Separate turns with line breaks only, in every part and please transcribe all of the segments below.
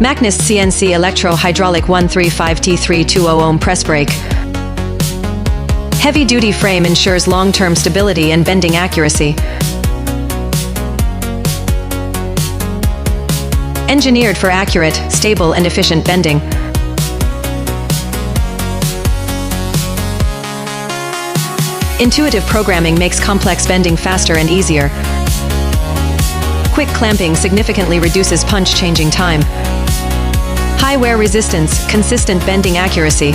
MACHNIST CNC Electro-Hydraulic 135T320 ohm press brake. Heavy-duty frame ensures long-term stability and bending accuracy. Engineered for accurate, stable and efficient bending. Intuitive programming makes complex bending faster and easier. Quick clamping significantly reduces punch changing time. High wear resistance, consistent bending accuracy.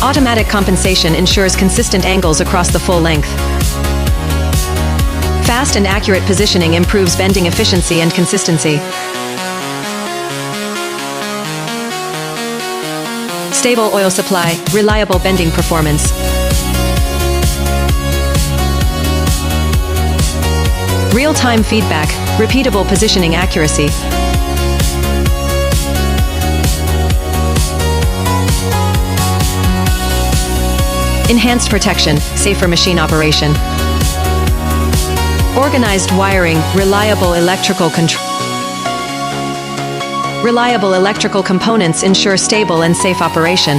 Automatic compensation ensures consistent angles across the full length. Fast and accurate positioning improves bending efficiency and consistency. Stable oil supply, reliable bending performance. Real-time feedback, repeatable positioning accuracy. Enhanced protection, safer machine operation. Organized wiring, reliable electrical control. Reliable electrical components ensure stable and safe operation.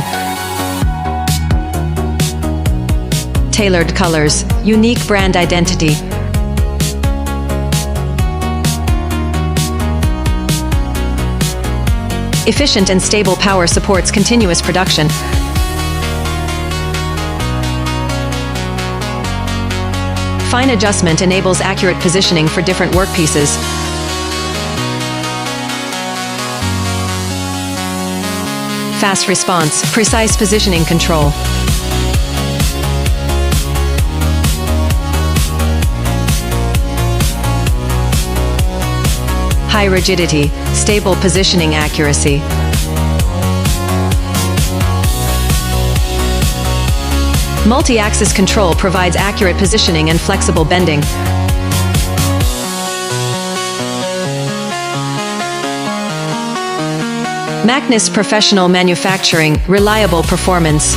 Tailored colors, unique brand identity. Efficient and stable power supports continuous production. Fine adjustment enables accurate positioning for different workpieces. Fast response, precise positioning control. High rigidity, stable positioning accuracy. Multi-axis control provides accurate positioning and flexible bending. MACHNIST Professional Manufacturing, reliable performance.